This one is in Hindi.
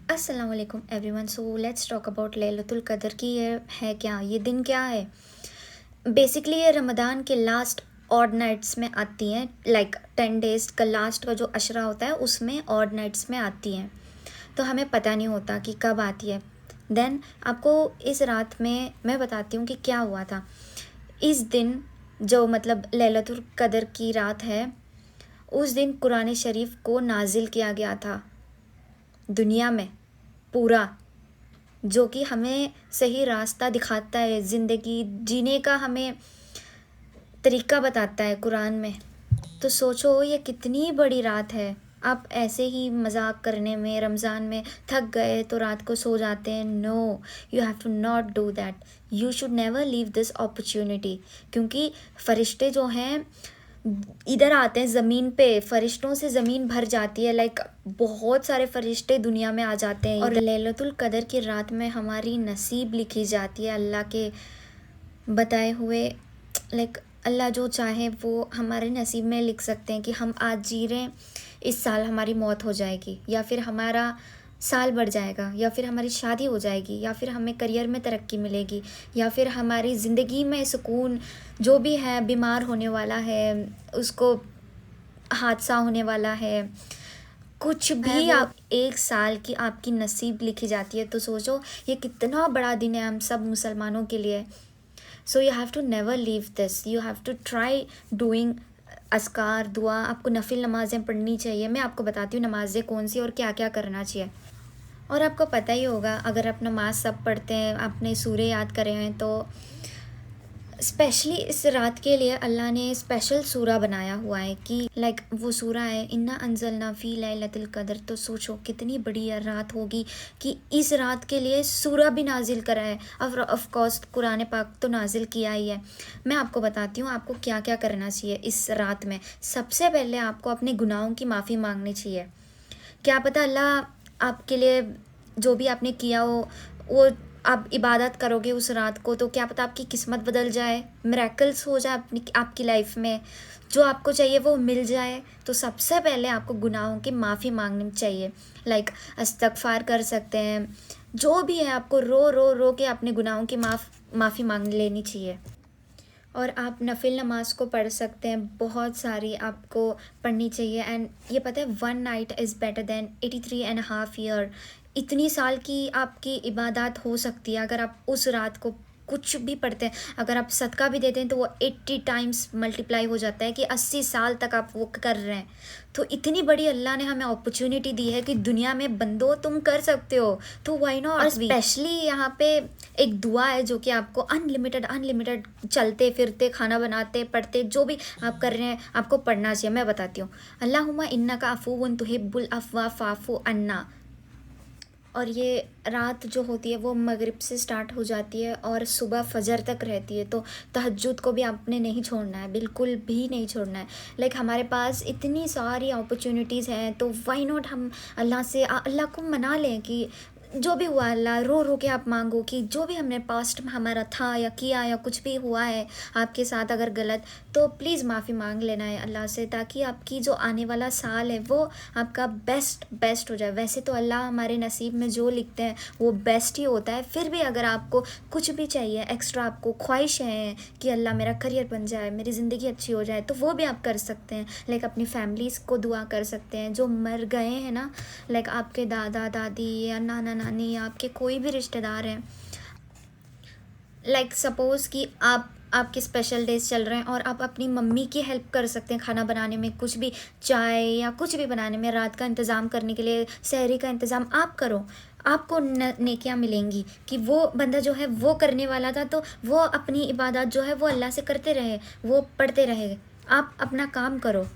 अस्सलाम वालेकुम everyone. So let's talk about Lailatul कदर की। ये है क्या, ये दिन क्या है? बेसिकली ये रमज़ान के लास्ट ऑड नाइट्स में आती हैं। लाइक 10 डेज़ का लास्ट का जो अशरा होता है उसमें ऑड नाइट्स में आती हैं। तो हमें पता नहीं होता कि कब आती है। देन आपको इस रात में मैं बताती हूँ कि क्या हुआ था। इस दिन जो मतलब लैलतुल कदर की रात है, उस दिन कुरान शरीफ को नाजिल किया गया था दुनिया में पूरा, जो कि हमें सही रास्ता दिखाता है, ज़िंदगी जीने का हमें तरीका बताता है कुरान में। तो सोचो ये कितनी बड़ी रात है। आप ऐसे ही मजाक करने में रमज़ान में थक गए तो रात को सो जाते हैं। No, you have to not do that. You should never leave this opportunity. क्योंकि फरिश्ते जो हैं इधर आते हैं ज़मीन पे, फरिश्तों से ज़मीन भर जाती है। लाइक बहुत सारे फरिश्ते दुनिया में आ जाते हैं और लैलतुल कदर की रात में हमारी नसीब लिखी जाती है अल्लाह के बताए हुए। लाइक अल्लाह जो चाहे वो हमारे नसीब में लिख सकते हैं कि हम आज जी रहे हैं, इस साल हमारी मौत हो जाएगी, या फिर हमारा साल बढ़ जाएगा, या फिर हमारी शादी हो जाएगी, या फिर हमें करियर में तरक्की मिलेगी, या फिर हमारी ज़िंदगी में सुकून, जो भी है, बीमार होने वाला है, उसको हादसा होने वाला है, कुछ भी आप एक साल की आपकी नसीब लिखी जाती है। तो सोचो ये कितना बड़ा दिन है हम सब मुसलमानों के लिए। So you have to never leave this. You have to try doing अस्कार दुआ। आपको नफिल नमाज़ें पढ़नी चाहिए। मैं आपको बताती हूँ नमाज़ें कौन सी और क्या क्या करना चाहिए। और आपको पता ही होगा, अगर आप नमाज सब पढ़ते हैं, आपने सूरे याद करे हैं, तो स्पेशली इस रात के लिए अल्लाह ने स्पेशल सूरा बनाया हुआ है कि लाइक वो सूरा है इन्ना अंज़लना फ़ी लैलतुल कदर। तो सोचो कितनी बड़ी रात होगी कि इस रात के लिए सूरा भी नाजिल करा है। अब ऑफ कोर्स कुरान पाक तो नाजिल किया ही है। मैं आपको बताती हूँ आपको क्या क्या करना चाहिए इस रात में। सबसे पहले आपको अपने गुनाहों की माफ़ी मांगनी चाहिए। क्या पता अल्लाह आपके लिए जो भी आपने किया हो वो आप इबादत करोगे उस रात को, तो क्या पता आपकी किस्मत बदल जाए, मिरेकल्स हो जाए अपनी आपकी लाइफ में, जो आपको चाहिए वो मिल जाए। तो सबसे पहले आपको गुनाहों की माफ़ी मांगनी चाहिए। लाइक इस्तगफार कर सकते हैं, जो भी है आपको रो रो रो के अपने गुनाहों की माफ़ी मांग लेनी चाहिए। और आप नफिल नमाज को पढ़ सकते हैं, बहुत सारी आपको पढ़नी चाहिए। एंड ये पता है 1 night is better than 83.5 year. इतनी साल की आपकी इबादत हो सकती है अगर आप उस रात को कुछ भी पढ़ते हैं। अगर आप सदका भी देते हैं तो वो 80 टाइम्स मल्टीप्लाई हो जाता है कि 80 साल तक आप वो कर रहे हैं। तो इतनी बड़ी अल्लाह ने हमें अपॉर्चुनिटी दी है कि दुनिया में बंदो तुम कर सकते हो, तो व्हाई नॉट। और स्पेशली यहाँ पे एक दुआ है जो कि आपको अनलिमिटेड अनलिमिटेड चलते फिरते खाना बनाते पढ़ते जो भी आप कर रहे हैं आपको पढ़ना चाहिए। मैं बताती हूँ, अल्लाहुम्मा इन्नका अफ़ुव्वुन तुहिब्बुल अफ़्वा फ़ाफ़ु अन्ना। और ये रात जो होती है वो मगरिब से स्टार्ट हो जाती है और सुबह फजर तक रहती है। तो तहज्जुद को भी आपने नहीं छोड़ना है, बिल्कुल भी नहीं छोड़ना है। लाइक हमारे पास इतनी सारी अपॉर्चुनिटीज़ हैं, तो व्हाई नॉट हम अल्लाह से अल्लाह को मना लें कि जो भी हुआ अल्लाह रो रो के आप मांगो कि जो भी हमने पास्ट में हमारा था या किया या कुछ भी हुआ है आपके साथ अगर गलत, तो प्लीज़ माफ़ी मांग लेना है अल्लाह से, ताकि आपकी जो आने वाला साल है वो आपका बेस्ट हो जाए। वैसे तो अल्लाह हमारे नसीब में जो लिखते हैं वो बेस्ट ही होता है। फिर भी अगर आपको कुछ भी चाहिए एक्स्ट्रा, आपको ख्वाहिश है कि अल्लाह मेरा करियर बन जाए, मेरी ज़िंदगी अच्छी हो जाए, तो वो भी आप कर सकते हैं। लाइक अपनी फैमिलीज़ को दुआ कर सकते हैं जो मर गए हैं ना, लाइक आपके दादा दादी या नाना नानी या आपके कोई भी रिश्तेदार हैं। लाइक सपोज़ कि आपके स्पेशल डेज चल रहे हैं और आप अपनी मम्मी की हेल्प कर सकते हैं खाना बनाने में, कुछ भी चाय या कुछ भी बनाने में, रात का इंतज़ाम करने के लिए सहरी का इंतज़ाम आप करो। आपको नेकियां मिलेंगी कि वो बंदा जो है वो करने वाला था, तो वो अपनी इबादत जो है वो अल्लाह से करते रहे, वो पढ़ते रहे। आप अपना काम करो।